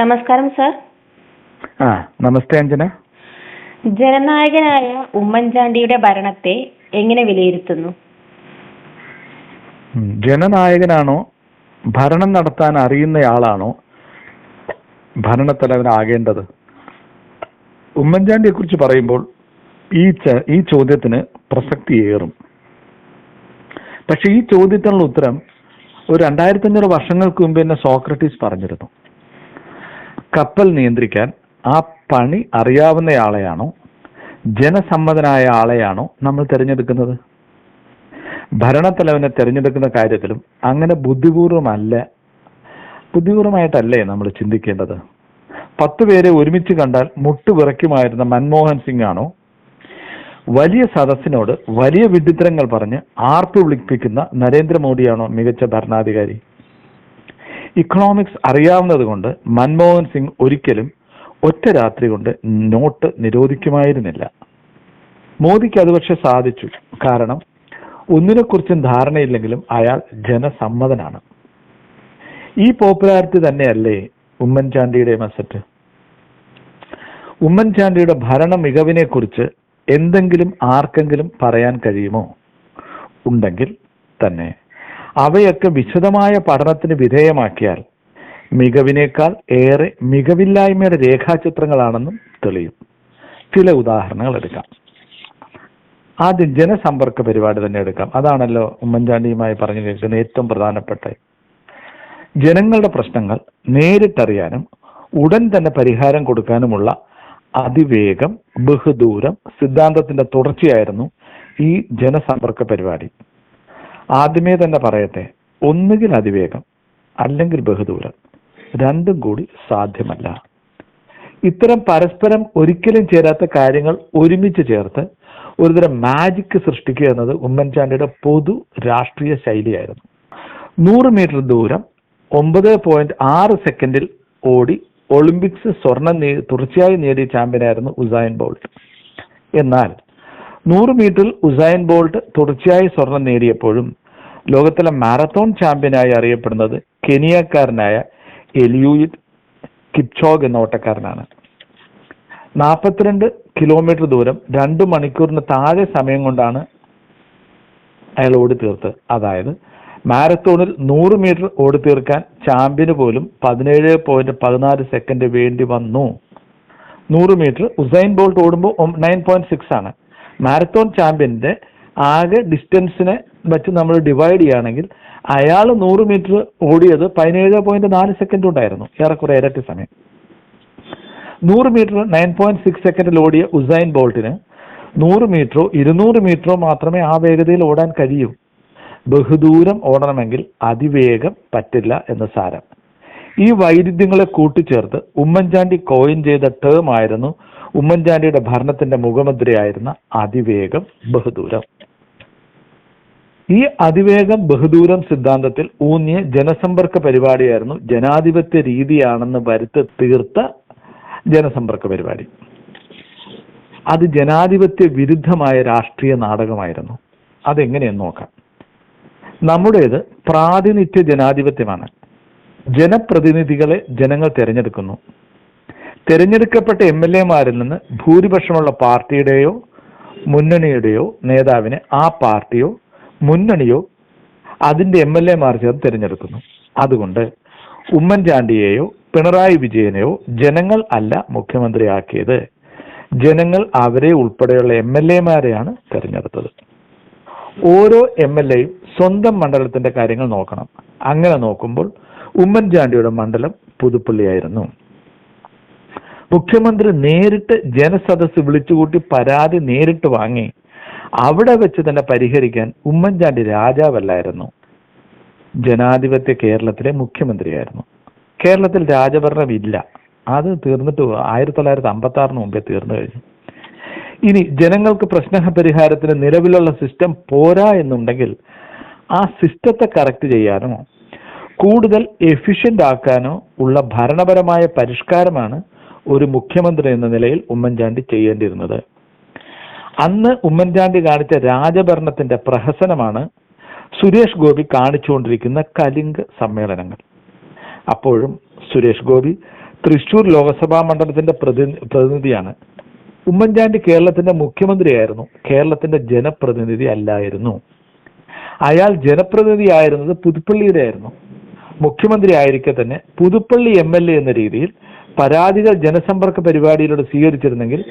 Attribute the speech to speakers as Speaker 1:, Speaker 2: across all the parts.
Speaker 1: നമസ്കാരം സർ.
Speaker 2: നമസ്തേ അഞ്ജന.
Speaker 1: ജനനായകനായ ഉമ്മൻചാണ്ടിയുടെ ഭരണത്തെ എങ്ങനെ വിലയിരുത്തുന്നു?
Speaker 2: ജനനായകനാണോ, ഭരണം നടത്താൻ അറിയുന്നയാളാണോ ഭരണത്തലവനാകേണ്ടത്? ഉമ്മൻചാണ്ടിയെ കുറിച്ച് പറയുമ്പോൾ ഈ ചോദ്യത്തിന് പ്രസക്തിയേറും. പക്ഷെ ഈ ചോദ്യത്തിനുള്ള ഉത്തരം ഒരു 2500 വർഷങ്ങൾക്ക് മുമ്പ് തന്നെ സോക്രട്ടീസ് പറഞ്ഞിരുന്നു. കപ്പൽ നിയന്ത്രിക്കാൻ ആ പണി അറിയാവുന്നയാളെയാണോ, ജനസമ്മതനായ ആളെയാണോ നമ്മൾ തിരഞ്ഞെടുക്കുന്നത്? ഭരണത്തലവനെ തിരഞ്ഞെടുക്കുന്ന കാര്യത്തിലും അങ്ങനെ ബുദ്ധിപൂർവമായിട്ടല്ലേ നമ്മൾ ചിന്തിക്കേണ്ടത്? 10 പേരെ ഒരുമിച്ച് കണ്ടാൽ മുട്ടുവിറയ്ക്കുമായിരുന്ന മൻമോഹൻ സിംഗ് ആണോ, വലിയ സദസ്സിനോട് വലിയ വിഡ്ഢിത്തരങ്ങൾ പറഞ്ഞ് ആർപ്പ് വിളിപ്പിക്കുന്ന നരേന്ദ്രമോദിയാണോ മികച്ച ഭരണാധികാരി? ഇക്കണോമിക്സ് അറിയാവുന്നത് കൊണ്ട് മൻമോഹൻ സിംഗ് ഒരിക്കലും ഒറ്റ രാത്രി കൊണ്ട് നോട്ട് നിരോധിക്കുമായിരുന്നില്ല. മോദിക്ക് അത് പക്ഷെ സാധിച്ചു. കാരണം ഒന്നിനെക്കുറിച്ചും ധാരണയില്ലെങ്കിലും അയാൾ ജനസമ്മതനാണ്. ഈ പോപ്പുലാരിറ്റി തന്നെയല്ലേ ഉമ്മൻചാണ്ടിയുടെ മസറ്റ്? ഉമ്മൻചാണ്ടിയുടെ ഭരണ മികവിനെ കുറിച്ച് എന്തെങ്കിലും ആർക്കെങ്കിലും പറയാൻ കഴിയുമോ? ഉണ്ടെങ്കിൽ തന്നെ അവയൊക്കെ വിശദമായ പഠനത്തിന് വിധേയമാക്കിയാൽ മികവിനേക്കാൾ ഏറെ മികവില്ലായ്മയുടെ രേഖാചിത്രങ്ങളാണെന്നും തെളിയും. ചില ഉദാഹരണങ്ങൾ എടുക്കാം. ആദ്യം ജനസമ്പർക്ക പരിപാടി തന്നെ എടുക്കാം. അതാണല്ലോ ഉമ്മൻചാണ്ടിയുമായി പറഞ്ഞു കേൾക്കുന്ന ഏറ്റവും പ്രധാനപ്പെട്ട. ജനങ്ങളുടെ പ്രശ്നങ്ങൾ നേരിട്ടറിയാനും ഉടൻ തന്നെ പരിഹാരം കൊടുക്കാനുമുള്ള അതിവേഗം, ബഹുദൂരം സിദ്ധാന്തത്തിന്റെ തുടർച്ചയായിരുന്നു ഈ ജനസമ്പർക്ക പരിപാടി. ആദ്യമേ തന്നെ പറയട്ടെ, ഒന്നുകിൽ അതിവേഗം അല്ലെങ്കിൽ ബഹുദൂരം, രണ്ടും കൂടി സാധ്യമല്ല. ഇത്തരം പരസ്പരം ഒരിക്കലും ചേരാത്ത കാര്യങ്ങൾ ഒരുമിച്ച് ചേർത്ത് ഒരുതരം മാജിക് സൃഷ്ടിക്കുക എന്നത് ഉമ്മൻചാണ്ടിയുടെ പൊതു രാഷ്ട്രീയ ശൈലിയായിരുന്നു. 100 മീറ്റർ ദൂരം 9.6 സെക്കൻഡിൽ ഓടി ഒളിമ്പിക്സ് സ്വർണം തുടർച്ചയായി നേടിയ ചാമ്പ്യനായിരുന്നു ഉസൈൻ ബോൾട്ട്. എന്നാൽ 100 മീറ്ററിൽ ഉസൈൻ ബോൾട്ട് തുടർച്ചയായി സ്വർണം നേടിയപ്പോഴും ലോകത്തിലെ മാരത്തോൺ ചാമ്പ്യനായി അറിയപ്പെടുന്നത് കെനിയക്കാരനായ എലിയൂഡ് കിപ്ചോഗ് എന്ന ഓട്ടക്കാരനാണ്. 42 കിലോമീറ്റർ ദൂരം 2 മണിക്കൂറിന് താഴെ സമയം കൊണ്ടാണ് അയാൾ ഓടി തീർത്തത്. അതായത് മാരത്തോണിൽ 100 മീറ്റർ ഓടി തീർക്കാൻ ചാമ്പ്യന് പോലും 17.14 സെക്കൻഡ് വേണ്ടി വന്നു. 100 മീറ്റർ ഉസൈൻ ബോൾട്ട് ഓടുമ്പോൾ 9.6 ആണ്. മാരത്തോൺ ചാമ്പ്യന്റെ ആകെ ഡിസ്റ്റൻസിനെ വെച്ച് നമ്മൾ ഡിവൈഡ് ചെയ്യുകയാണെങ്കിൽ അയാൾ 100 മീറ്റർ ഓടിയത് 17.4 സെക്കൻഡ് ഉണ്ടായിരുന്നു, ഏറെക്കുറെ ഇരട്ടി സമയം. 100 മീറ്റർ 9.6 സെക്കൻഡിൽ ഓടിയ ഉസൈൻ ബോൾട്ടിന് 100 മീറ്ററോ 200 മീറ്ററോ മാത്രമേ ആ വേഗതയിൽ ഓടാൻ കഴിയൂ. ബഹുദൂരം ഓടണമെങ്കിൽ അതിവേഗം പറ്റില്ല എന്ന് സാരം. ഈ വൈരുദ്ധ്യങ്ങളെ കൂട്ടിച്ചേർത്ത് ഉമ്മൻചാണ്ടി കോയിൻ ചെയ്ത ടേം ആയിരുന്നു ഉമ്മൻചാണ്ടിയുടെ ഭരണത്തിന്റെ മുഖമുദ്രയായിരുന്ന അതിവേഗം ബഹുദൂരം. ഈ അതിവേഗം ബഹുദൂരം സിദ്ധാന്തത്തിൽ ഊന്നിയ ജനസമ്പർക്ക പരിപാടിയായിരുന്നു ജനാധിപത്യ രീതിയാണെന്ന് വരുത്തി തീർത്ത ജനസമ്പർക്ക പരിപാടി. അത് ജനാധിപത്യ വിരുദ്ധമായ രാഷ്ട്രീയ നാടകമായിരുന്നു. അതെങ്ങനെയെന്ന് നോക്കാം. നമ്മുടേത് പ്രാതിനിധ്യ ജനാധിപത്യമാണ്. ജനപ്രതിനിധികളെ ജനങ്ങൾ തിരഞ്ഞെടുക്കുന്നു. തിരഞ്ഞെടുക്കപ്പെട്ട MLA-മാരിൽ നിന്ന് ഭൂരിപക്ഷമുള്ള പാർട്ടിയുടെയോ മുന്നണിയുടെയോ നേതാവിനെ ആ പാർട്ടിയോ മുന്നണിയോ അതിന്റെ MLA-മാർ ചേർന്ന് തിരഞ്ഞെടുക്കുന്നു. അതുകൊണ്ട് ഉമ്മൻചാണ്ടിയെയോ പിണറായി വിജയനെയോ ജനങ്ങൾ അല്ല മുഖ്യമന്ത്രിയാക്കിയത്. ജനങ്ങൾ അവരെ ഉൾപ്പെടെയുള്ള MLA-മാരെയാണ് തിരഞ്ഞെടുത്തത്. ഓരോ MLA-യും സ്വന്തം മണ്ഡലത്തിന്റെ കാര്യങ്ങൾ നോക്കണം. അങ്ങനെ നോക്കുമ്പോൾ ഉമ്മൻചാണ്ടിയുടെ മണ്ഡലം പുതുപ്പള്ളിയായിരുന്നു. മുഖ്യമന്ത്രി നേരിട്ട് ജനസദസ്സ് വിളിച്ചുകൂട്ടി പരാതി നേരിട്ട് വാങ്ങി അവിടെ വെച്ച് തന്നെ പരിഹരിക്കാൻ ഉമ്മൻചാണ്ടി രാജാവല്ലായിരുന്നു, ജനാധിപത്യ കേരളത്തിലെ മുഖ്യമന്ത്രിയായിരുന്നു. കേരളത്തിൽ രാജഭരണം ഇല്ല, അത് തീർന്നിട്ട് 1956 മുമ്പേ തീർന്നു കഴിഞ്ഞു. ഇനി ജനങ്ങൾക്ക് പ്രശ്ന പരിഹാരത്തിന് നിലവിലുള്ള സിസ്റ്റം പോരാ എന്നുണ്ടെങ്കിൽ ആ സിസ്റ്റത്തെ കറക്റ്റ് ചെയ്യാനോ കൂടുതൽ എഫിഷ്യന്റ് ആക്കാനോ ഉള്ള ഭരണപരമായ പരിഷ്കാരമാണ് ഒരു മുഖ്യമന്ത്രി എന്ന നിലയിൽ ഉമ്മൻചാണ്ടി ചെയ്യേണ്ടിയിരുന്നത്. അന്ന് ഉമ്മൻചാണ്ടി കാണിച്ച രാജഭരണത്തിന്റെ പ്രഹസനമാണ് സുരേഷ് ഗോപി കാണിച്ചുകൊണ്ടിരിക്കുന്ന കലിംഗ് സമ്മേളനങ്ങൾ. അപ്പോഴും സുരേഷ് ഗോപി തൃശൂർ ലോക്സഭാ മണ്ഡലത്തിന്റെ പ്രതിനിധിയാണ്. ഉമ്മൻചാണ്ടി കേരളത്തിന്റെ മുഖ്യമന്ത്രിയായിരുന്നു, കേരളത്തിന്റെ ജനപ്രതിനിധി അല്ലായിരുന്നു. അയാൾ ജനപ്രതിനിധി ആയിരുന്നത് പുതുപ്പള്ളിയുടെ ആയിരുന്നു. മുഖ്യമന്ത്രി ആയിരിക്കെ തന്നെ പുതുപ്പള്ളി MLA എന്ന രീതിയിൽ പരാതികൾ ജനസമ്പർക്ക പരിപാടിയിലൂടെ സ്വീകരിച്ചിരുന്നെങ്കിൽ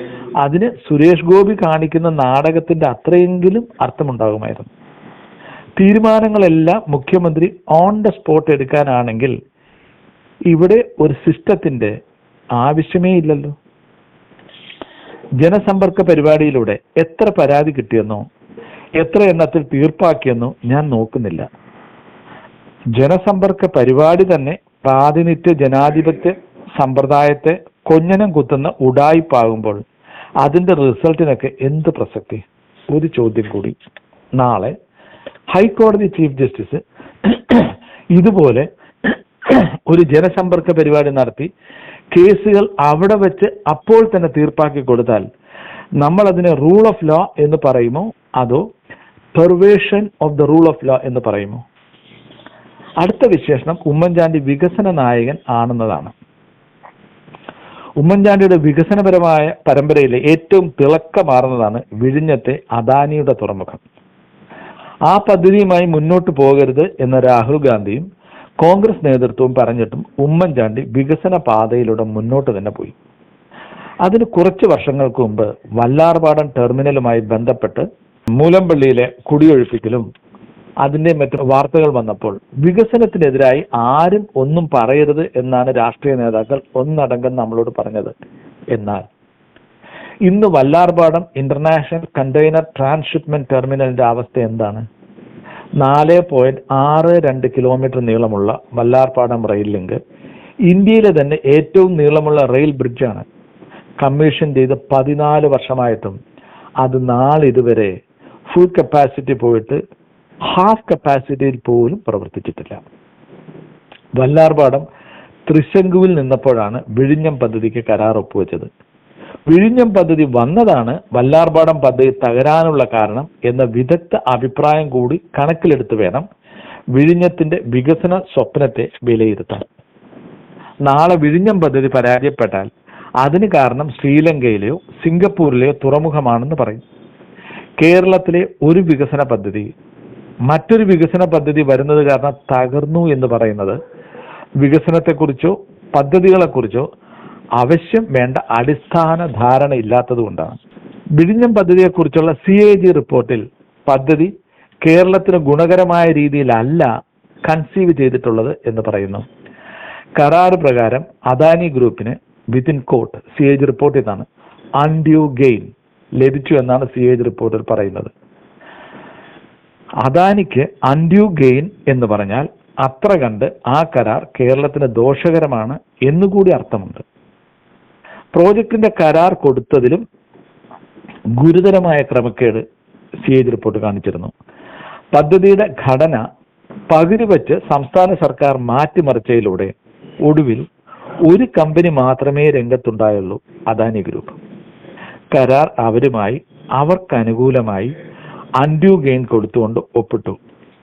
Speaker 2: അതിന് സുരേഷ് ഗോപി കാണിക്കുന്ന നാടകത്തിന്റെ അത്രയെങ്കിലും അർത്ഥമുണ്ടാകുമായിരുന്നു. തീരുമാനങ്ങളെല്ലാം മുഖ്യമന്ത്രി ഓൺ ദ സ്പോട്ട് എടുക്കാനാണെങ്കിൽ ഇവിടെ ഒരു സിസ്റ്റത്തിന്റെ ആവശ്യമേ ഇല്ലല്ലോ. ജനസമ്പർക്ക പരിപാടിയിലൂടെ എത്ര പരാതി കിട്ടിയെന്നോ എത്ര എണ്ണത്തിൽ തീർപ്പാക്കിയെന്നോ ഞാൻ നോക്കുന്നില്ല. ജനസമ്പർക്ക പരിപാടി തന്നെ പ്രാതിനിധ്യ ജനാധിപത്യ സമ്പ്രദായത്തെ കൊഞ്ഞനം കുത്തുന്ന ഉഡായിപ്പാകുമ്പോൾ അതിന്റെ റിസൾട്ടിനൊക്കെ എന്ത് പ്രസക്തി? ഒരു ചോദ്യം കൂടി. നാളെ ഹൈക്കോടതി ചീഫ് ജസ്റ്റിസ് ഇതുപോലെ ഒരു ജനസമ്പർക്ക പരിപാടി നടത്തി കേസുകൾ അവിടെ വെച്ച് അപ്പോൾ തന്നെ തീർപ്പാക്കി കൊടുത്താൽ നമ്മൾ അതിനെ റൂൾ ഓഫ് ലോ എന്ന് പറയുമോ അതോ perversion of the rule of law എന്ന് പറയുമോ? അടുത്ത വിശേഷണം ഉമ്മൻചാണ്ടി വികസന നായകൻ ആണെന്നതാണ്. ഉമ്മൻചാണ്ടിയുടെ വികസനപരമായ പരമ്പരയിലെ ഏറ്റവും തിളക്കമാർന്നതാണ് വിഴിഞ്ഞത്തെ അദാനിയുടെ തുറമുഖം. ആ പദ്ധതിയുമായി മുന്നോട്ട് പോകരുത് എന്ന രാഹുൽ ഗാന്ധിയും കോൺഗ്രസ് നേതൃത്വവും പറഞ്ഞിട്ടും ഉമ്മൻചാണ്ടി വികസന പാതയിലൂടെ മുന്നോട്ട് തന്നെ പോയി. അതിന് കുറച്ച് വർഷങ്ങൾക്ക് മുമ്പ് വല്ലാർപാടം ടെർമിനലുമായി ബന്ധപ്പെട്ട് മൂലമ്പള്ളിയിലെ കുടിയൊഴിപ്പിക്കലും അതിന്റെ മറ്റു വാർത്തകൾ വന്നപ്പോൾ വികസനത്തിനെതിരായി ആരും ഒന്നും പറയരുത് എന്നാണ് രാഷ്ട്രീയ നേതാക്കൾ ഒന്നടങ്കം നമ്മളോട് പറഞ്ഞത്. എന്നാൽ ഇന്ന് വല്ലാർപാടം ഇന്റർനാഷണൽ കണ്ടെയ്നർ ട്രാൻസ്ഷിപ്മെന്റ് ടെർമിനലിന്റെ അവസ്ഥ എന്താണ്? 4.62 കിലോമീറ്റർ നീളമുള്ള വല്ലാർപാടം റെയിൽ ലിങ്ക് ഇന്ത്യയിലെ തന്നെ ഏറ്റവും നീളമുള്ള റെയിൽ ബ്രിഡ്ജാണ്. കമ്മീഷൻ ചെയ്ത് 14 വർഷമായിട്ടും അത് നാളിതുവരെ ഫുൾ കപ്പാസിറ്റി പോയിട്ട് ഹാഫ് കപ്പാസിറ്റിയിൽ പോലും പ്രവർത്തിച്ചിട്ടില്ല. വല്ലാർപാടം തൃശങ്കുവിൽ നിന്നപ്പോഴാണ് വിഴിഞ്ഞം പദ്ധതിക്ക് കരാർ ഒപ്പുവെച്ചത്. വിഴിഞ്ഞം പദ്ധതി വന്നതാണ് വല്ലാർപാടം പദ്ധതി തകരാനുള്ള കാരണം എന്ന വിദഗ്ധ അഭിപ്രായം കൂടി കണക്കിലെടുത്ത് വേണം വിഴിഞ്ഞത്തിന്റെ വികസന സ്വപ്നത്തെ വിലയിരുത്താൻ. നാളെ വിഴിഞ്ഞം പദ്ധതി പരാജയപ്പെട്ടാൽ അതിന് കാരണം ശ്രീലങ്കയിലെയോ സിംഗപ്പൂരിലെയോ തുറമുഖമാണെന്ന് പറയും. കേരളത്തിലെ ഒരു വികസന പദ്ധതി മറ്റൊരു വികസന പദ്ധതി വരുന്നത് കാരണം തകർന്നു എന്ന് പറയുന്നത് വികസനത്തെക്കുറിച്ചോ പദ്ധതികളെക്കുറിച്ചോ അവശ്യം വേണ്ട അടിസ്ഥാന ധാരണ ഇല്ലാത്തത് കൊണ്ടാണ്. വിഴിഞ്ഞം പദ്ധതിയെക്കുറിച്ചുള്ള CAG റിപ്പോർട്ടിൽ പദ്ധതി കേരളത്തിന് ഗുണകരമായ രീതിയിലല്ല കൺസീവ് ചെയ്തിട്ടുള്ളത് എന്ന് പറയുന്നു. കരാർ പ്രകാരം അദാനി ഗ്രൂപ്പിന് വിത്തിൻ കോട്ട് CAG റിപ്പോർട്ട് ഇതാണ്, അൺഡ്യൂ ഗെയിൻ ലഭിച്ചു എന്നാണ് CAG റിപ്പോർട്ടിൽ പറയുന്നത്. അദാനിക്ക് അൺഡ്യൂ ഗെയിൻ എന്ന് പറഞ്ഞാൽ അത്ര കണ്ട് ആ കരാർ കേരളത്തിന് ദോഷകരമാണ് എന്നുകൂടി അർത്ഥമുണ്ട്. പ്രോജക്റ്റിന്റെ കരാർ കൊടുത്തതിലും ഗുരുതരമായ ക്രമക്കേട് CAG റിപ്പോർട്ട് കാണിച്ചിരുന്നു. പദ്ധതിയുടെ ഘടന പകുതി വച്ച് സംസ്ഥാന സർക്കാർ മാറ്റിമറിച്ചതിലൂടെ ഒടുവിൽ ഒരു കമ്പനി മാത്രമേ രംഗത്തുണ്ടായുള്ളൂ, അദാനി ഗ്രൂപ്പ്. കരാർ അവരുമായി അവർക്കനുകൂലമായി അൺഡ്യൂ ഗെയിൻ കൊടുത്തുകൊണ്ട് ഒപ്പിട്ടു.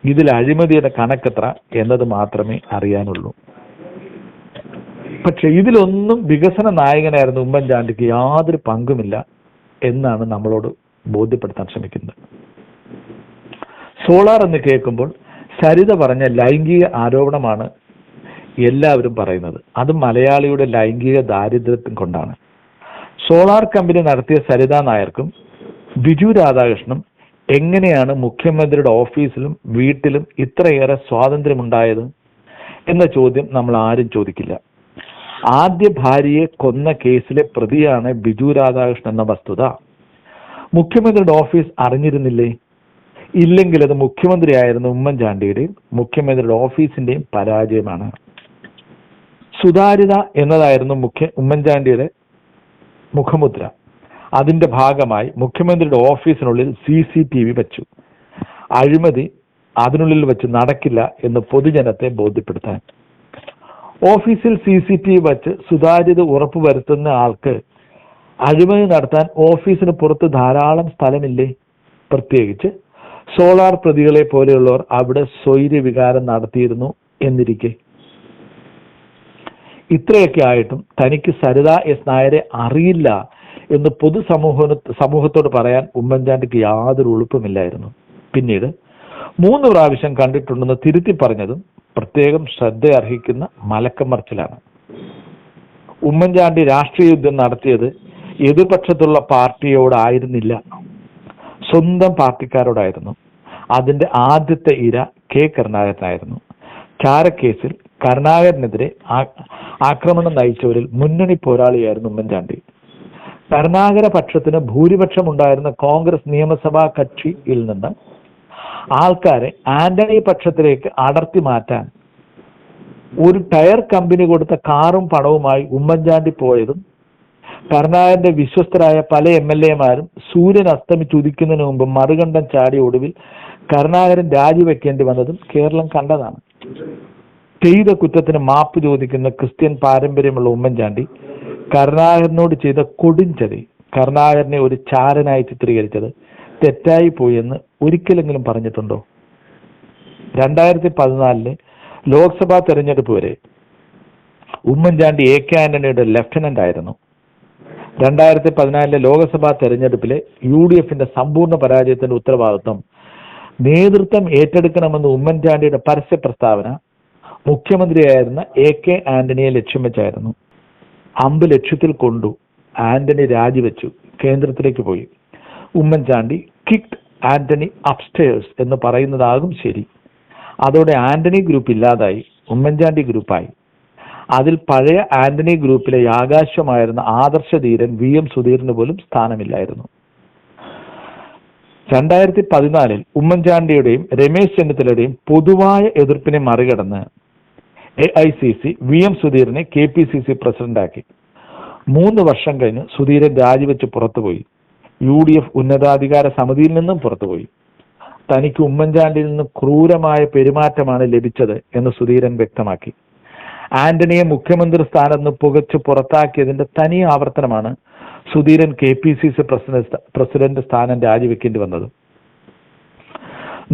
Speaker 2: ഇതിൽ അഴിമതിയുടെ കണക്കെത്ര എന്നത് മാത്രമേ അറിയാനുള്ളൂ. പക്ഷെ ഇതിലൊന്നും വികസന നായകനായിരുന്നു ഉമ്മൻചാണ്ടിക്ക് യാതൊരു പങ്കുമില്ല എന്നാണ് നമ്മളോട് ബോധ്യപ്പെടുത്താൻ ശ്രമിക്കുന്നത്. സോളാർ എന്ന് കേൾക്കുമ്പോൾ സരിത പറഞ്ഞ ലൈംഗിക ആരോപണമാണ് എല്ലാവരും പറയുന്നത്. അത് മലയാളിയുടെ ലൈംഗിക ദാരിദ്ര്യത്തിൻ കൊണ്ടാണ്. സോളാർ കമ്പനി നടത്തിയ സരിത നായർക്കും ബിജു രാധാകൃഷ്ണനും എങ്ങനെയാണ് മുഖ്യമന്ത്രിയുടെ ഓഫീസിലും വീട്ടിലും ഇത്രയേറെ സ്വാതന്ത്ര്യമുണ്ടായത് എന്ന ചോദ്യം നമ്മൾ ആരും ചോദിക്കില്ല. ആദ്യ ഭാര്യയെ കൊന്ന കേസിലെ പ്രതിയാണ് ബിജു രാധാകൃഷ്ണൻ എന്ന വസ്തുത മുഖ്യമന്ത്രിയുടെ ഓഫീസ് അറിഞ്ഞിരുന്നില്ലേ? ഇല്ലെങ്കിൽ അത് മുഖ്യമന്ത്രിയായിരുന്ന ഉമ്മൻചാണ്ടിയുടെയും മുഖ്യമന്ത്രിയുടെ ഓഫീസിന്റെയും പരാജയമാണ്. സുതാര്യത എന്നതായിരുന്നു ഉമ്മൻചാണ്ടിയുടെ മുഖമുദ്ര. അതിന്റെ ഭാഗമായി മുഖ്യമന്ത്രിയുടെ ഓഫീസിനുള്ളിൽ CCTV വെച്ചു. അഴിമതി അതിനുള്ളിൽ വെച്ച് നടക്കില്ല എന്ന് പൊതുജനത്തെ ബോധ്യപ്പെടുത്താൻ. ഓഫീസിൽ CCTV വെച്ച് സുതാര്യത ഉറപ്പുവരുത്തുന്ന ആൾക്ക് അഴിമതി നടത്താൻ ഓഫീസിന് പുറത്ത് ധാരാളം സ്ഥലമില്ലേ? പ്രത്യേകിച്ച് സോളാർ പ്രതികളെ പോലെയുള്ളവർ അവിടെ സ്വൈര്യവികാരം നടത്തിയിരുന്നു എന്നിരിക്കെ. ഇത്രയൊക്കെ ആയിട്ടും തനിക്ക് സരിത എസ് നായരെ അറിയില്ല എന്ന് സമൂഹത്തോട് പറയാൻ ഉമ്മൻചാണ്ടിക്ക് യാതൊരു എളുപ്പമില്ലായിരുന്നു. പിന്നീട് 3 പ്രാവശ്യം കണ്ടിട്ടുണ്ടെന്ന് തിരുത്തി പറഞ്ഞതും പ്രത്യേകം ശ്രദ്ധ അർഹിക്കുന്ന മലക്കം മറിച്ചിലാണ്. ഉമ്മൻചാണ്ടി രാഷ്ട്രീയ യുദ്ധം നടത്തിയത് എതിർപക്ഷത്തുള്ള പാർട്ടിയോടായിരുന്നില്ല, സ്വന്തം പാർട്ടിക്കാരോടായിരുന്നു. അതിന്റെ ആദ്യത്തെ ഇര കെ കരുണാകരനായിരുന്നു. ചാരക്കേസിൽ കരുണാകരനെതിരെ ആക്രമണം നയിച്ചവരിൽ മുന്നണി പോരാളിയായിരുന്നു ഉമ്മൻചാണ്ടി. കരുണാകര പക്ഷത്തിന് ഭൂരിപക്ഷം ഉണ്ടായിരുന്ന കോൺഗ്രസ് നിയമസഭാ കക്ഷിയിൽ നിന്ന് ആൾക്കാരെ ആന്റണി പക്ഷത്തിലേക്ക് അടർത്തി മാറ്റാൻ ഒരു ടയർ കമ്പനി കൊടുത്ത കാറും പണവുമായി ഉമ്മൻചാണ്ടി പോയതും കരുണാകരന്റെ വിശ്വസ്തരായ പല MLA മാരും സൂര്യൻ അസ്തമിച്ചുദിക്കുന്നതിന് മുമ്പ് മറുകണ്ഠം ചാടിയ ഒടുവിൽ കരുണാകരൻ രാജിവെക്കേണ്ടി വന്നതും കേരളം കണ്ടതാണ്. ചെയ്ത കുറ്റത്തിന് മാപ്പ് ചോദിക്കുന്ന ക്രിസ്ത്യൻ പാരമ്പര്യമുള്ള ഉമ്മൻചാണ്ടി കരുണാകരനോട് ചെയ്ത കൊടുംചതി, കരുണാകരനെ ഒരു ചാരനായി ചിത്രീകരിച്ചത് തെറ്റായി പോയെന്ന് ഒരിക്കലെങ്കിലും പറഞ്ഞിട്ടുണ്ടോ? 2014 ലോക്സഭാ തെരഞ്ഞെടുപ്പ് വരെ ഉമ്മൻചാണ്ടി AK ആന്റണിയുടെ ലെഫ്റ്റനന്റ് ആയിരുന്നു. 2014 ലോക്സഭാ തെരഞ്ഞെടുപ്പിലെ UDFന്റെ സമ്പൂർണ്ണ പരാജയത്തിന്റെ ഉത്തരവാദിത്വം നേതൃത്വം ഏറ്റെടുക്കണമെന്ന് ഉമ്മൻചാണ്ടിയുടെ പരസ്യ പ്രസ്താവന മുഖ്യമന്ത്രിയായിരുന്ന AK ആന്റണിയെ ലക്ഷ്യം വെച്ചായിരുന്നു. അമ്പ് ലക്ഷ്യത്തിൽ കൊണ്ടു. ആന്റണി രാജിവെച്ചു, കേന്ദ്രത്തിലേക്ക് പോയി. ഉമ്മൻചാണ്ടി കിക്ഡ് ആന്റണി അപ്സ്റ്റേഴ്സ് എന്ന് പറയുന്നതാകും ശരി. അതോടെ ആന്റണി ഗ്രൂപ്പ് ഇല്ലാതായി, ഉമ്മൻചാണ്ടി ഗ്രൂപ്പായി. അതിൽ പഴയ ആന്റണി ഗ്രൂപ്പിലെ ആകാശമായിരുന്ന ആദർശധീരൻ VM സുധീറിന് പോലും സ്ഥാനമില്ലായിരുന്നു. 2014 ഉമ്മൻചാണ്ടിയുടെയും രമേശ് ചെന്നിത്തലയുടെയും പൊതുവായ എതിർപ്പിനെ മറികടന്ന് AICC VM സുധീറിനെ KPCC പ്രസിഡന്റാക്കി. 3 വർഷം കഴിഞ്ഞ് സുധീരൻ രാജിവെച്ച് പുറത്തുപോയി. UDF ഉന്നതാധികാര സമിതിയിൽ നിന്നും പുറത്തുപോയി. തനിക്ക് ഉമ്മൻചാണ്ടിയിൽ നിന്ന് ക്രൂരമായ പെരുമാറ്റമാണ് ലഭിച്ചത് എന്ന് സുധീരൻ വ്യക്തമാക്കി. ആന്റണിയെ മുഖ്യമന്ത്രി സ്ഥാനത്ത് നിന്ന് പുകച്ച് പുറത്താക്കിയതിന്റെ തനി ആവർത്തനമാണ് സുധീരൻ KPCC പ്രസിഡന്റ് സ്ഥാനം രാജിവെക്കേണ്ടി വന്നത്.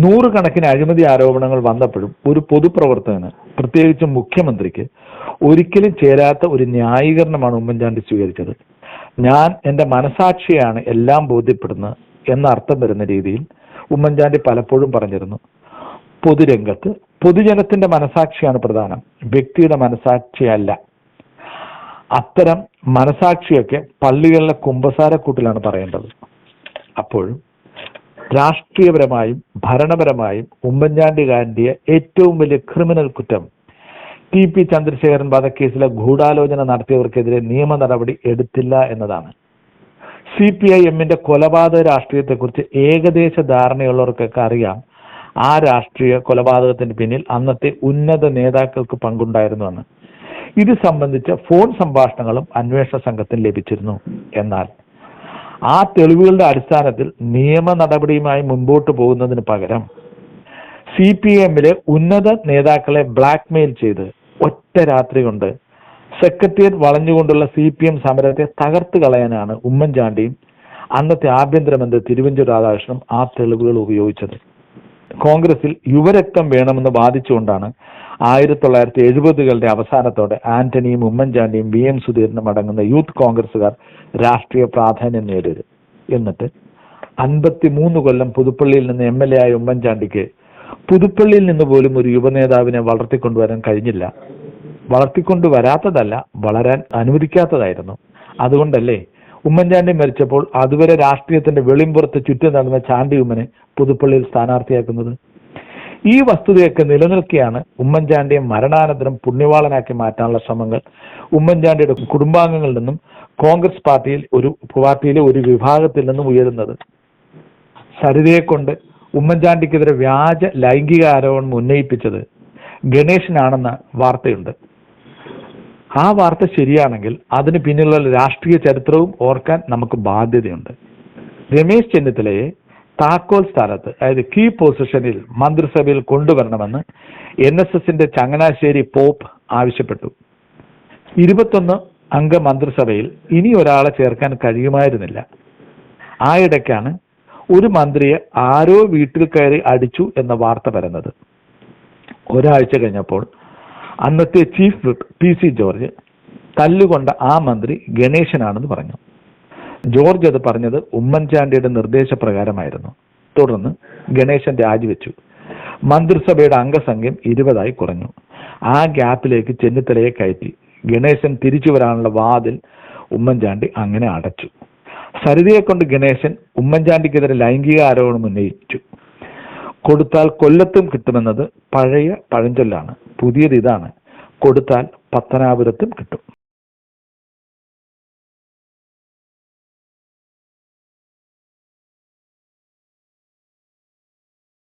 Speaker 2: 100 കണക്കിന് അഴിമതി ആരോപണങ്ങൾ വന്നപ്പോഴും ഒരു പൊതുപ്രവർത്തകന്, പ്രത്യേകിച്ചും മുഖ്യമന്ത്രിക്ക്, ഒരിക്കലും ചേരാത്ത ഒരു ന്യായീകരണമാണ് ഉമ്മൻചാണ്ടി സ്വീകരിച്ചത്. ഞാൻ എൻ്റെ മനസാക്ഷിയാണ് എല്ലാം ബോധ്യപ്പെടുന്നത് എന്ന അർത്ഥം വരുന്ന രീതിയിൽ ഉമ്മൻചാണ്ടി പലപ്പോഴും പറഞ്ഞിരുന്നു. പൊതുരംഗത്ത് പൊതുജനത്തിന്റെ മനസാക്ഷിയാണ് പ്രധാനം, വ്യക്തിയുടെ മനസാക്ഷിയല്ല. അത്തരം മനസാക്ഷിയൊക്കെ പള്ളികളിലെ കുമ്പസാരക്കൂട്ടിലാണ് പറയേണ്ടത്. അപ്പോഴും രാഷ്ട്രീയപരമായും ഭരണപരമായും ഉമ്മൻചാണ്ടി കാണ്ടിയ ഏറ്റവും വലിയ ക്രിമിനൽ കുറ്റം TP ചന്ദ്രശേഖരൻ വധക്കേസിലെ ഗൂഢാലോചന നടത്തിയവർക്കെതിരെ നിയമ നടപടി എടുത്തില്ല എന്നതാണ്. CPIMന്റെ കൊലപാതക രാഷ്ട്രീയത്തെക്കുറിച്ച് ഏകദേശ ധാരണയുള്ളവർക്കൊക്കെ അറിയാം ആ രാഷ്ട്രീയ കൊലപാതകത്തിന് പിന്നിൽ അന്നത്തെ ഉന്നത നേതാക്കൾക്ക് പങ്കുണ്ടായിരുന്നുവെന്ന്. ഇത് സംബന്ധിച്ച ഫോൺ സംഭാഷണങ്ങളും അന്വേഷണ സംഘത്തിന് ലഭിച്ചിരുന്നു. എന്നാൽ ആ തെളിവുകളുടെ അടിസ്ഥാനത്തിൽ നിയമ നടപടിയുമായി മുൻപോട്ട് പോകുന്നതിന് പകരം CPIMലെ ഉന്നത നേതാക്കളെ ബ്ലാക്ക്മെയിൽ ചെയ്ത് ഒറ്റ രാത്രി കൊണ്ട് സെക്രട്ടേറിയറ്റ് വളഞ്ഞുകൊണ്ടുള്ള CPM സമരത്തെ തകർത്ത് കളയാനാണ് ഉമ്മൻചാണ്ടിയും അന്നത്തെ ആഭ്യന്തരമന്ത്രി തിരുവഞ്ചൂർ രാധാകൃഷ്ണനും ആ തെളിവുകൾ ഉപയോഗിച്ചത്. കോൺഗ്രസിൽ യുവരക്തം വേണമെന്ന് വാദിച്ചുകൊണ്ടാണ് 1970കളുടെ അവസാനത്തോടെ ആന്റണിയും ഉമ്മൻചാണ്ടിയും VM സുധീരനും അടങ്ങുന്ന യൂത്ത് കോൺഗ്രസുകാർ രാഷ്ട്രീയ പ്രാധാന്യം നേടിയത്. എന്നിട്ട് 53 കൊല്ലം പുതുപ്പള്ളിയിൽ നിന്ന് MLA ആയ ഉമ്മൻചാണ്ടിക്ക് പുതുപ്പള്ളിയിൽ നിന്ന് പോലും ഒരു യുവനേതാവിനെ വളർത്തിക്കൊണ്ടുവരാൻ കഴിഞ്ഞില്ല. വളർത്തിക്കൊണ്ടുവരാത്തതല്ല, വളരാൻ അനുവദിക്കാത്തതായിരുന്നു. അതുകൊണ്ടല്ലേ ഉമ്മൻചാണ്ടി മരിച്ചപ്പോൾ അതുവരെ രാഷ്ട്രീയത്തിന്റെ വെളിമ്പുറത്ത് ചുറ്റും നടന്ന ചാണ്ടി ഉമ്മനെ പുതുപ്പള്ളിയിൽ സ്ഥാനാർത്ഥിയാക്കുന്നത്. ഈ വസ്തുതയൊക്കെ നിലനിൽക്കെയാണ് ഉമ്മൻചാണ്ടിയെ മരണാനന്തരം പുണ്യവാളനാക്കി മാറ്റാനുള്ള ശ്രമങ്ങൾ ഉമ്മൻചാണ്ടിയുടെ കുടുംബാംഗങ്ങളിൽ നിന്നും കോൺഗ്രസ് പാർട്ടിയിലെ ഒരു വിഭാഗത്തിൽ നിന്നും ഉയരുന്നത്. സരിതയെ കൊണ്ട് ഉമ്മൻചാണ്ടിക്കെതിരെ വ്യാജ ലൈംഗിക ആരോപണം ഉന്നയിപ്പിച്ചത് ഗണേശനാണെന്ന വാർത്തയുണ്ട്. ആ വാർത്ത ശരിയാണെങ്കിൽ അതിന് പിന്നിലുള്ള രാഷ്ട്രീയ ചരിത്രവും ഓർക്കാൻ നമുക്ക് ബാധ്യതയുണ്ട്. രമേശ് ചെന്നിത്തലയെ താക്കോൽ സ്ഥാനത്ത്, അതായത് കീ പൊസിഷനിൽ മന്ത്രിസഭയിൽ കൊണ്ടുവരണമെന്ന് NSSന്റെ ചങ്ങനാശ്ശേരി പോപ്പ് ആവശ്യപ്പെട്ടു. 21 അംഗ മന്ത്രിസഭയിൽ ഇനി ഒരാളെ ചേർക്കാൻ കഴിയുമായിരുന്നില്ല. ആ ഇടയ്ക്കാണ് ഒരു മന്ത്രിയെ ആരോ വീട്ടിൽ കയറി അടിച്ചു എന്ന വാർത്ത വരുന്നത്. ഒരാഴ്ച കഴിഞ്ഞപ്പോൾ അന്നത്തെ ചീഫ് വിപ്പ് PC ജോർജ് തല്ലുകൊണ്ട ആ മന്ത്രി ഗണേശനാണെന്ന് പറഞ്ഞു. ജോർജ് അത് പറഞ്ഞത് ഉമ്മൻചാണ്ടിയുടെ നിർദ്ദേശപ്രകാരമായിരുന്നു. തുടർന്ന് ഗണേശൻ രാജിവെച്ചു. മന്ത്രിസഭയുടെ അംഗസംഖ്യം 20 കുറഞ്ഞു. ആ ഗ്യാപ്പിലേക്ക് ചെന്നിത്തലയെ കയറ്റി. ഗണേശൻ തിരിച്ചു വരാനുള്ള വാതിൽ ഉമ്മൻചാണ്ടി അങ്ങനെ അടച്ചു. സരിതയെ കൊണ്ട് ഗണേശൻ ഉമ്മൻചാണ്ടിക്കെതിരെ ലൈംഗിക ആരോപണം ഉന്നയിച്ചു. കൊടുത്താൽ കൊല്ലത്തും കിട്ടുമെന്നത് പഴയ പഴഞ്ചൊല്ലാണ്. പുതിയത് ഇതാണ്: കൊടുത്താൽ പത്തനാപുരത്തും കിട്ടും.